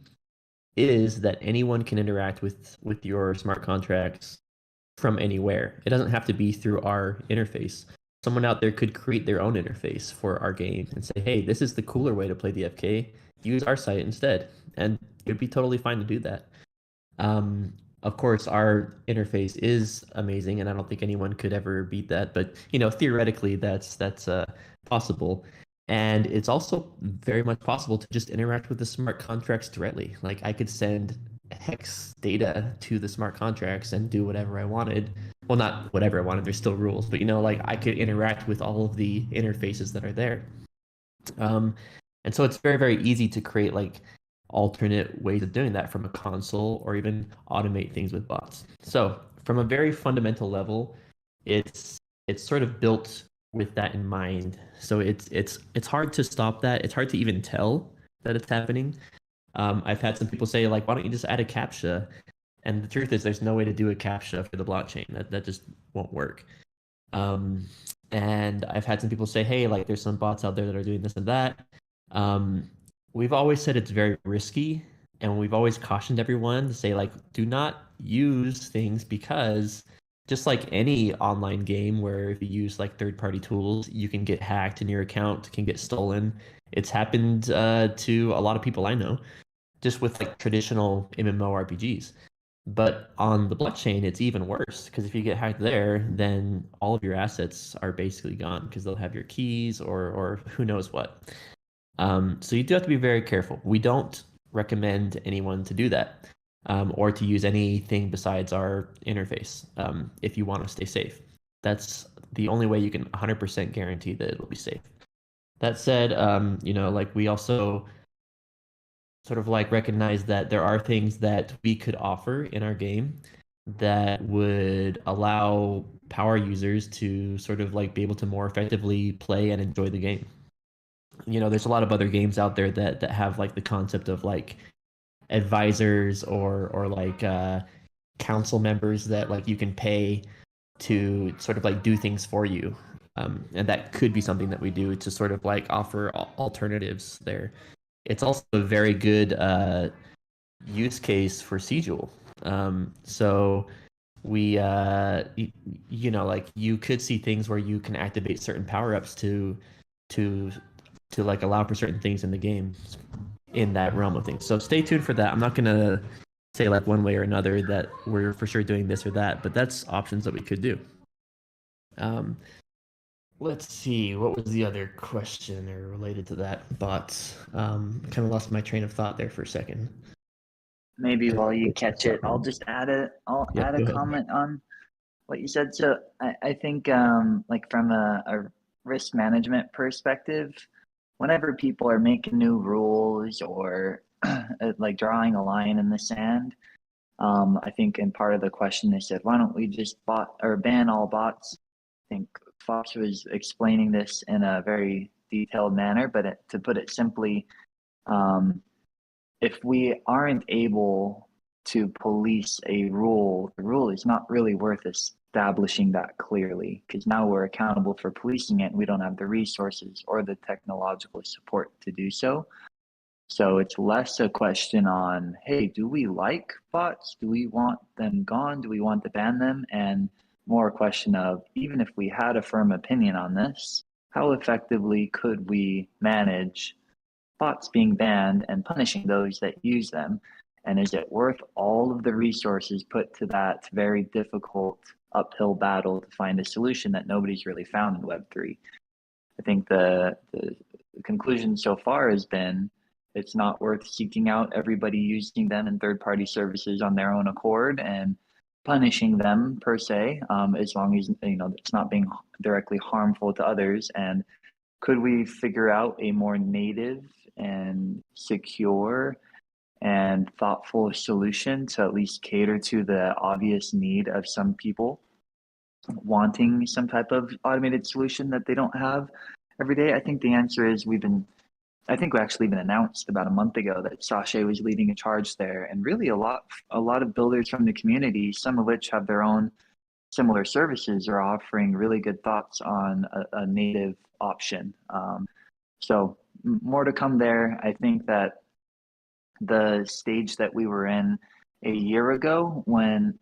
is that anyone can interact with your smart contracts from anywhere. It doesn't have to be through our interface. Someone out there could create their own interface for our game and say, hey, this is the cooler way to play DFK. Use our site instead. And it would be totally fine to do that. Of course, our interface is amazing, and I don't think anyone could ever beat that. But theoretically, that's possible, and it's also very much possible to just interact with the smart contracts directly. Like I could send hex data to the smart contracts and do whatever I wanted. Well, not whatever I wanted. There's still rules, but like I could interact with all of the interfaces that are there. And so it's very, very easy to create like alternate ways of doing that from a console or even automate things with bots. So from a very fundamental level, it's sort of built with that in mind. So it's hard to stop that. It's hard to even tell that it's happening. I've had some people say like, why don't you just add a CAPTCHA? And the truth is, there's no way to do a CAPTCHA for the blockchain. That just won't work. And I've had some people say, hey, like there's some bots out there that are doing this and that. We've always said it's very risky, and we've always cautioned everyone to say like, do not use things, because just like any online game where if you use like third-party tools, you can get hacked and your account can get stolen. It's happened to a lot of people I know, just with like traditional MMORPGs. But on the blockchain, it's even worse, because if you get hacked there, then all of your assets are basically gone, because they'll have your keys or who knows what. So you do have to be very careful. We don't recommend anyone to do that, or to use anything besides our interface, if you want to stay safe. That's the only way you can 100% guarantee that it'll be safe. That said, like we also sort of like recognize that there are things that we could offer in our game that would allow power users to sort of like be able to more effectively play and enjoy the game. There's a lot of other games out there that have like the concept of like advisors or like council members that like you can pay to sort of like do things for you. And that could be something that we do to sort of like offer alternatives there. It's also a very good use case for Sigil. So we, like you could see things where you can activate certain power-ups to like allow for certain things in the game in that realm of things. So stay tuned for that. I'm not gonna say like one way or another that we're for sure doing this or that, but that's options that we could do. Let's see, what was the other question or related to that? Bots. Kind of lost my train of thought there for a second. Maybe while you catch it, I'll just add a Yeah, add go a ahead. comment on what you said. So I think like from a risk management perspective, whenever people are making new rules or like drawing a line in the sand, I think in part of the question they said, why don't we just ban all bots? I think Fox was explaining this in a very detailed manner, but to put it simply, if we aren't able to police a rule, the rule is not really worth establishing that clearly, because now we're accountable for policing it and we don't have the resources or the technological support to do so. So it's less a question on, hey, do we like bots? Do we want them gone? Do we want to ban them? And more a question of, even if we had a firm opinion on this, how effectively could we manage bots being banned and punishing those that use them? And is it worth all of the resources put to that very difficult uphill battle to find a solution that nobody's really found in Web3? I think the conclusion so far has been it's not worth seeking out everybody using them in third-party services on their own accord and punishing them per se, as long as it's not being directly harmful to others. And could we figure out a more native and secure and thoughtful solution to at least cater to the obvious need of some people wanting some type of automated solution that they don't have every day? I think the answer is I think we actually even announced about a month ago that Sasha was leading a charge there, and really a lot of builders from the community, some of which have their own similar services, are offering really good thoughts on a native option. So more to come there. I think that the stage that we were in a year ago when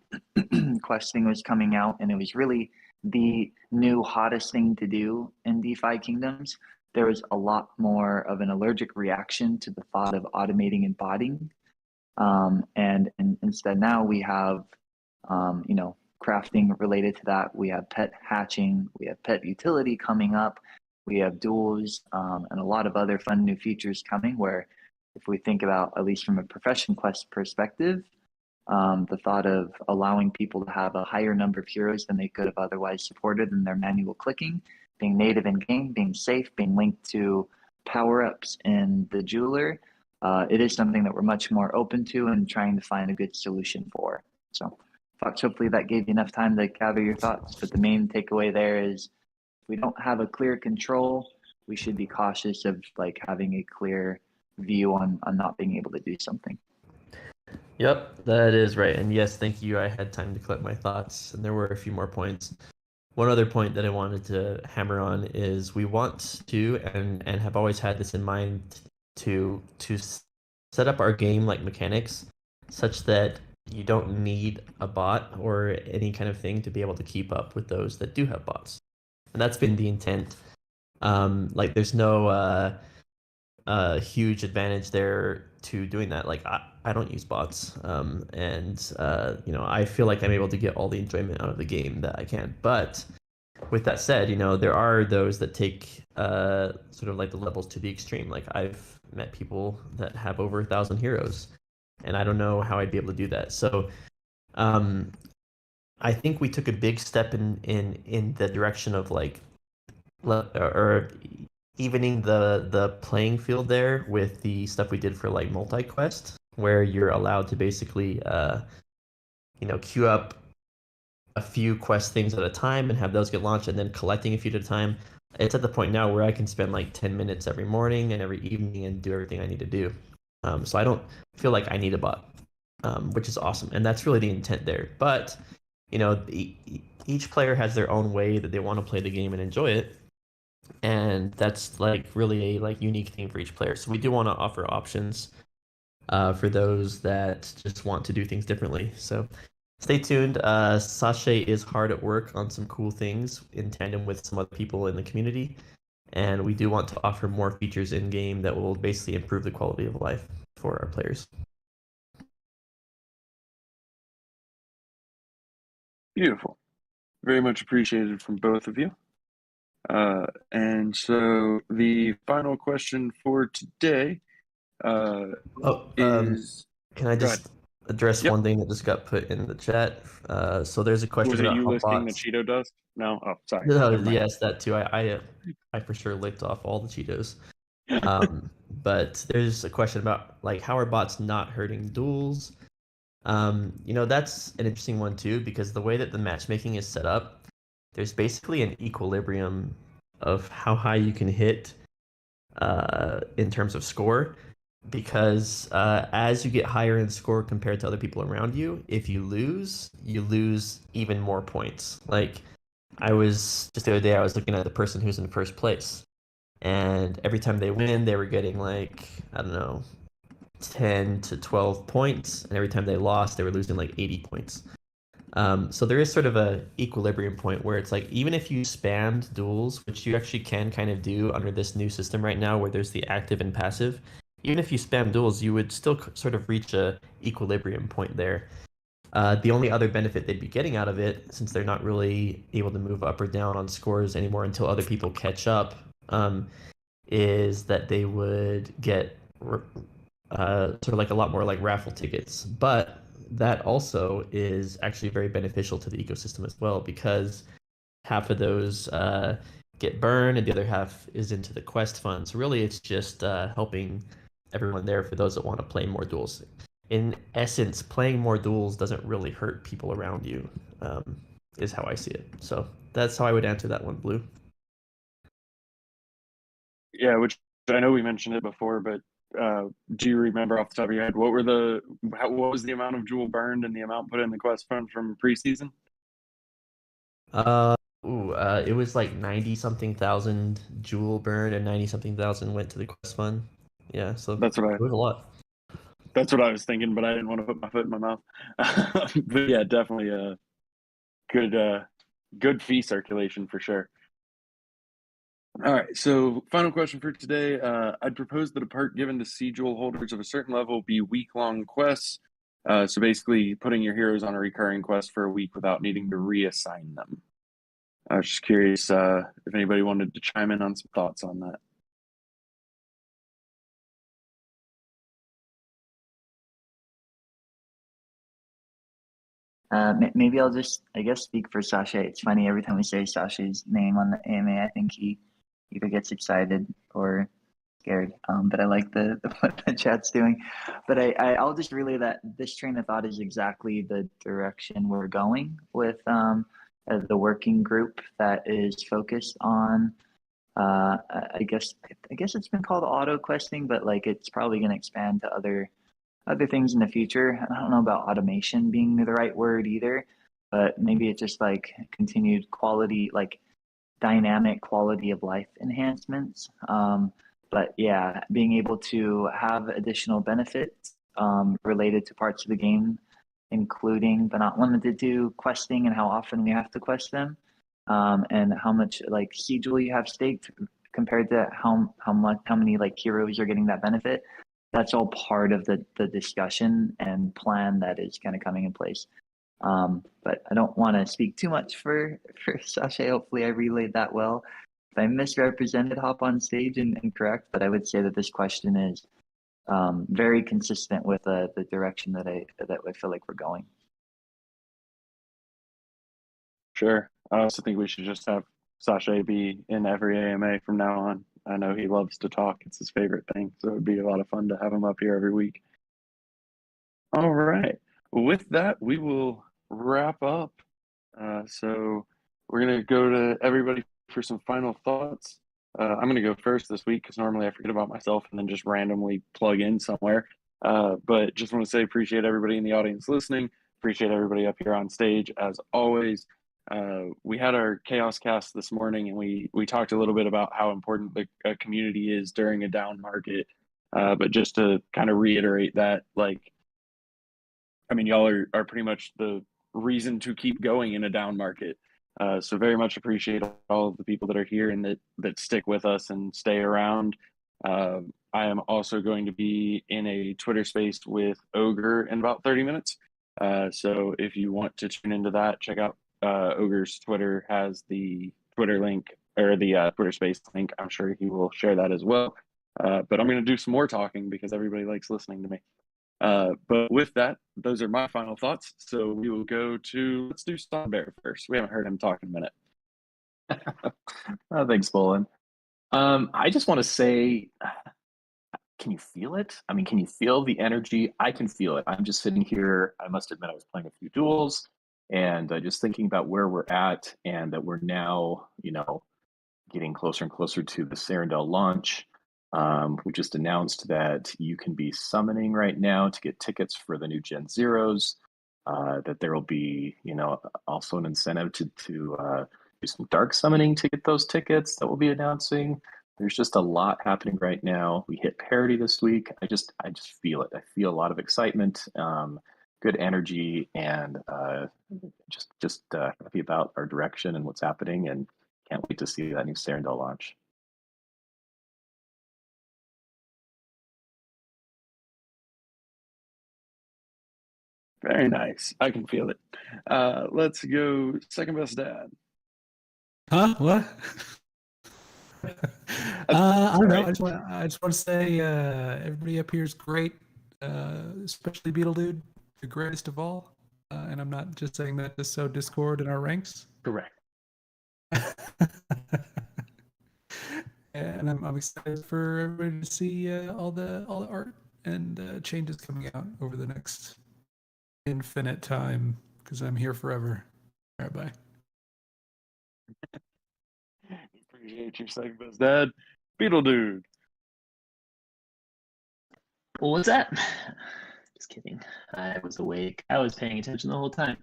questing was coming out, and it was really the new hottest thing to do in DeFi kingdoms, there was a lot more of an allergic reaction to the thought of automating and botting. And instead now we have, you know, crafting related to that. We have pet hatching, we have pet utility coming up, we have duels, and a lot of other fun new features coming where if we think about, at least from a profession quest perspective, the thought of allowing people to have a higher number of heroes than they could have otherwise supported in their manual clicking, being native in game, being safe, being linked to power-ups in the jeweler, it is something that we're much more open to and trying to find a good solution for. So Fox, hopefully that gave you enough time to gather your thoughts, but the main takeaway there is if we don't have a clear control, we should be cautious of like having a clear view on not being able to do something. Yep, that is right. And yes, thank you. I had time to collect my thoughts, and there were a few more points. One other point that I wanted to hammer on is we want to and have always had this in mind to set up our game like mechanics such that you don't need a bot or any kind of thing to be able to keep up with those that do have bots. And that's been the intent. Like there's no huge advantage there to doing that. Like I don't use bots, and you know, I feel like I'm able to get all the enjoyment out of the game that I can. But with that said, you know, there are those that take sort of like the levels to the extreme. Like I've met people that have over 1,000 heroes, and I don't know how I'd be able to do that. So I think we took a big step in the direction of like or evening the playing field there with the stuff we did for like multi-quest, where you're allowed to basically you know, queue up a few quest things at a time and have those get launched and then collecting a few at a time. It's at the point now where I can spend like 10 minutes every morning and every evening and do everything I need to do. So I don't feel like I need a bot, which is awesome. And that's really the intent there. But, you know, each player has their own way that they want to play the game and enjoy it. And that's like really a like unique thing for each player. So we do want to offer options for those that just want to do things differently. So stay tuned. Sashay is hard at work on some cool things in tandem with some other people in the community. And we do want to offer more features in game that will basically improve the quality of life for our players. Beautiful. Very much appreciated from both of you. And so the final question for today is... Can I just address one thing that just got put in the chat? So there's a question Was it about you how listing bots... the Cheeto dust? No? Oh, sorry. No, yes, that too. I for sure licked off all the Cheetos. But there's a question about like how are bots not hurting duels? You know, that's an interesting one too, because the way that the matchmaking is set up, there's basically an equilibrium of how high you can hit in terms of score, because as you get higher in score compared to other people around you, if you lose even more points. Like I was just the other day, I was looking at the person who's in first place, and every time they win, they were getting like, I don't know, 10 to 12 points, and every time they lost, they were losing like 80 points. So there is sort of a equilibrium point where it's like, even if you spammed duels, which you actually can kind of do under this new system right now where there's the active and passive, even if you spam duels, you would still sort of reach a equilibrium point there. The only other benefit they'd be getting out of it, since they're not really able to move up or down on scores anymore until other people catch up, is that they would get sort of like a lot more like raffle tickets. But that also is actually very beneficial to the ecosystem as well, because half of those get burned and the other half is into the quest fund. So really it's just helping everyone there for those that want to play more duels. In essence, playing more duels doesn't really hurt people around you, is how I see it. So that's how I would answer that one, Blue. Yeah, which I know we mentioned it before, but do you remember off the top of your head what was the amount of jewel burned and the amount put in the quest fund from preseason? It was like 90-something thousand jewel burned and 90-something thousand went to the quest fund. Yeah, so it was a lot. That's what I was thinking, but I didn't want to put my foot in my mouth. But yeah, definitely a good fee circulation for sure. All right, so final question for today. I'd propose that a part given to Jewel holders of a certain level be week-long quests. So basically putting your heroes on a recurring quest for a week without needing to reassign them. I was just curious if anybody wanted to chime in on some thoughts on that. Maybe I'll just, I guess, speak for Sasha. It's funny, every time we say Sasha's name on the AMA, I think he either gets excited or scared. But I like the what the chat's doing. But I'll just relay that this train of thought is exactly the direction we're going with the working group that is focused on. I guess it's been called auto questing, but like it's probably going to expand to other things in the future. I don't know about automation being the right word either, but maybe it's just like continued quality, like dynamic quality of life enhancements. But yeah, being able to have additional benefits related to parts of the game, including but not limited to questing and how often we have to quest them, and how much like Sigil you have staked compared to how many like heroes are getting that benefit. That's all part of the discussion and plan that is kind of coming in place. But I don't want to speak too much for Sasha. Hopefully I relayed that well. If I misrepresented, hop on stage and correct, but I would say that this question is very consistent with the direction that I feel like we're going. Sure. I also think we should just have Sasha be in every AMA from now on. I know he loves to talk. It's his favorite thing. So it'd be a lot of fun to have him up here every week. All right. With that, we will wrap up. So we're going to go to everybody for some final thoughts. I'm going to go first this week because normally I forget about myself and then just randomly plug in somewhere. But just want to say appreciate everybody in the audience listening. Appreciate everybody up here on stage as always. We had our Chaos Cast this morning and we talked a little bit about how important the community is during a down market. But just to kind of reiterate that, like, I mean, y'all are pretty much the reason to keep going in a down market. So very much appreciate all of the people that are here and that stick with us and stay around. I am also going to be in a Twitter space with Ogre in about 30 minutes. So if you want to tune into that, check out Ogre's Twitter has the Twitter link or the Twitter space link. I'm sure he will share that as well. But I'm going to do some more talking because everybody likes listening to me. But with that, those are my final thoughts. So we will go to, let's do Bear first. We haven't heard him talk in a minute. Oh, thanks, Bolin. I just want to say, can you feel it? I mean, can you feel the energy? I can feel it. I'm just sitting here. I must admit, I was playing a few duels and just thinking about where we're at and that we're now, getting closer and closer to the Serendale launch. We just announced that you can be summoning right now to get tickets for the new Gen Zeros. That there will be, also an incentive to do some dark summoning to get those tickets that we'll be announcing. There's just a lot happening right now. We hit parity this week. I just feel it. I feel a lot of excitement, good energy, and just happy about our direction and what's happening, and can't wait to see that new Serendale launch. Very nice. I can feel it. Let's go second best dad. Huh? What? I don't know. right. I just want to say everybody up here is great, especially Beetle Dude, the greatest of all. And I'm not just saying that to sow discord in our ranks. Correct. And I'm excited for everybody to see all the art and changes coming out over the next infinite time because I'm here forever. All right, bye. Appreciate your second best dad, Beetle Dude. What was that? Just kidding. I was awake. I was paying attention the whole time.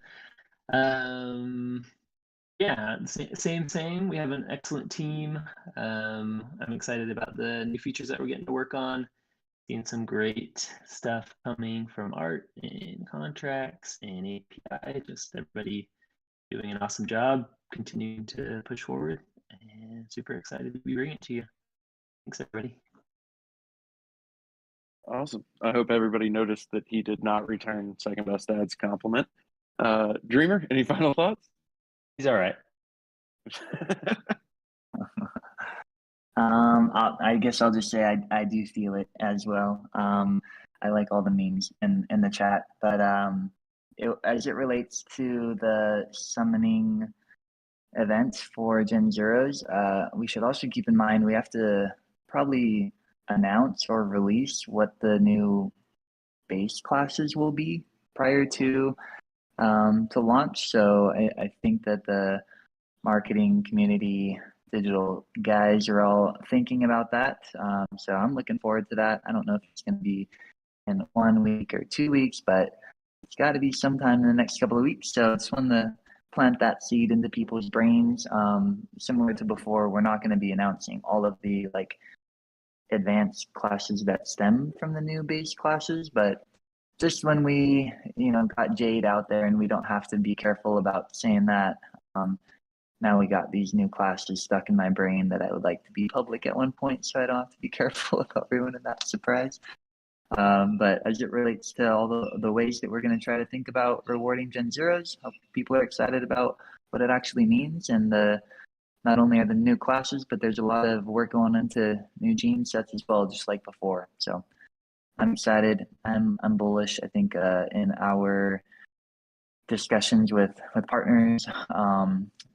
Yeah, same. We have an excellent team. I'm excited about the new features that we're getting to work on. Seeing some great stuff coming from art and contracts and API. Just everybody doing an awesome job, continuing to push forward. and super excited to be bringing it to you. Thanks, everybody. Awesome. I hope everybody noticed that he did not return second best dad's compliment. Dreamer, any final thoughts? He's all right. I guess I'll just say I do feel it as well. I like all the memes in the chat, but as it relates to the summoning events for Gen Zeros, we should also keep in mind we have to probably announce or release what the new base classes will be prior to launch. So I think that the marketing community digital guys are all thinking about that. So I'm looking forward to that. I don't know if it's going to be in 1 week or 2 weeks, but it's got to be sometime in the next couple of weeks. So it's fun to plant that seed into people's brains. Similar to before, we're not going to be announcing all of the like advanced classes that stem from the new base classes, but just when we got Jade out there and we don't have to be careful about saying that, now we got these new classes stuck in my brain that I would like to be public at one point, so I don't have to be careful about ruining that surprise. But as it relates to all the ways that we're going to try to think about rewarding Gen Zeros, hope people are excited about what it actually means. And not only are the new classes, but there's a lot of work going into new gene sets as well, just like before. So I'm excited. I'm bullish. I think in our discussions with partners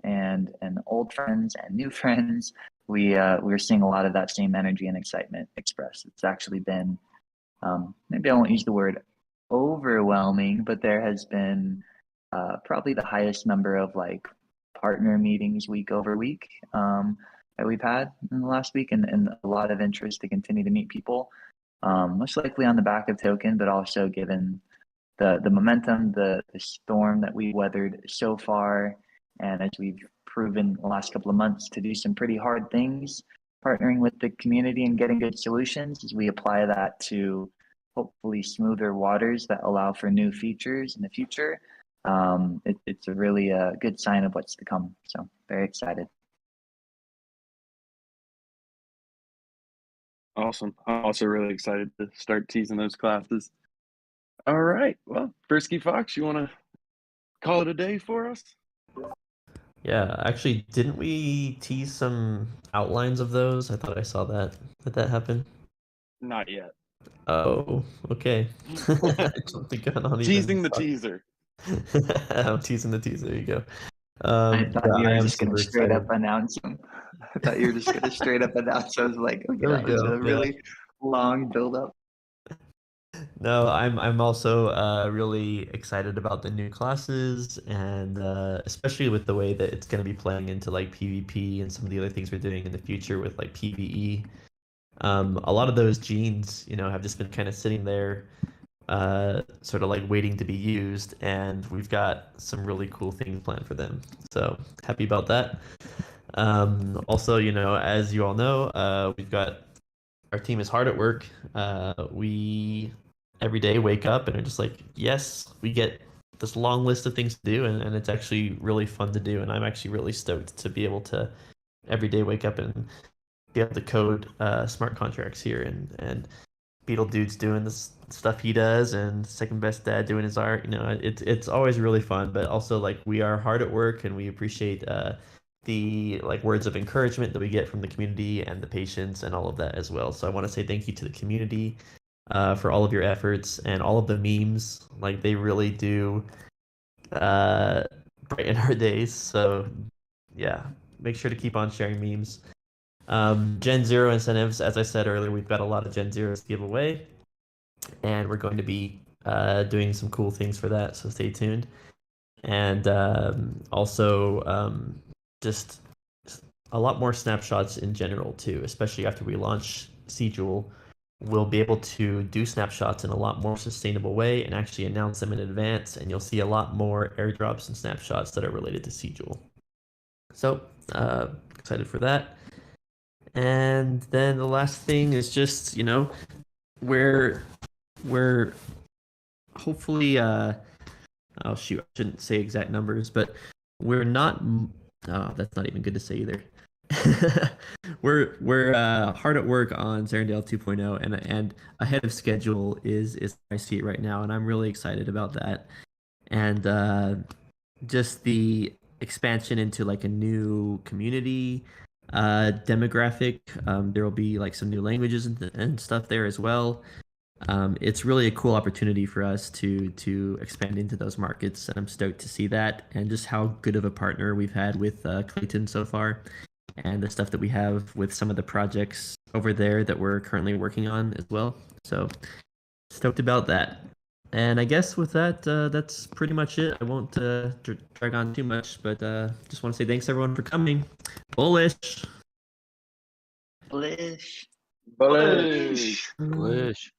and old friends and new friends, we're seeing a lot of that same energy and excitement expressed. It's actually been maybe I won't use the word overwhelming, but there has been probably the highest number of like partner meetings week over week that we've had in the last week, and a lot of interest to continue to meet people, most likely on the back of Token, but also given the momentum, the storm that we weathered so far, and as we've proven the last couple of months to do some pretty hard things, partnering with the community and getting good solutions as we apply that to hopefully smoother waters that allow for new features in the future. It's a really good sign of what's to come. So very excited. Awesome. I'm also really excited to start teasing those classes. All right. Well, Frisky Fox, you want to call it a day for us? Yeah, actually, didn't we tease some outlines of those? I thought I saw that. Did that happen? Not yet. Oh, okay. I jumped the gun on Teasing the teaser. I'm teasing the teaser. There you go. I thought you I were am just going to super straight excited. up announce them. I thought you were just going to straight up announce. I was like, okay, There we that was go, a yeah. really long build up. No, I'm also really excited about the new classes, and especially with the way that it's going to be playing into like PvP and some of the other things we're doing in the future with like PvE. A lot of those genes, have just been kind of sitting there, sort of like waiting to be used, and we've got some really cool things planned for them. So happy about that. Also, as you all know, we've got our team is hard at work. We every day wake up and are just like, yes, we get this long list of things to do, and it's actually really fun to do. And I'm actually really stoked to be able to every day wake up and be able to code smart contracts here, and Beetle Dude's doing this stuff he does, and Second Best Dad doing his art. It's always really fun, but also like we are hard at work, and we appreciate the like words of encouragement that we get from the community and the patients and all of that as well. So I want to say thank you to the community for all of your efforts and all of the memes. Like they really do brighten our days. So yeah, make sure to keep on sharing memes. Gen Zero incentives, as I said earlier, we've got a lot of Gen Zeros to give away, and we're going to be doing some cool things for that. So stay tuned. And also just a lot more snapshots in general too, especially after we launch Jewel. We'll be able to do snapshots in a lot more sustainable way and actually announce them in advance, and you'll see a lot more airdrops and snapshots that are related to Jewel. So excited for that. And then the last thing is just, we're hopefully oh shoot, I shouldn't say exact numbers, but we're not that's not even good to say either. we're hard at work on Zarendale 2.0, and ahead of schedule is I see it right now, and I'm really excited about that. And just the expansion into like a new community demographic. There will be like some new languages and stuff there as well. It's really a cool opportunity for us to expand into those markets, and I'm stoked to see that, and just how good of a partner we've had with Clayton so far, and the stuff that we have with some of the projects over there that we're currently working on as well. So stoked about that. And I guess with that, that's pretty much it. I won't drag on too much, but just want to say thanks everyone for coming. Bullish. Bullish. Bullish. Wish.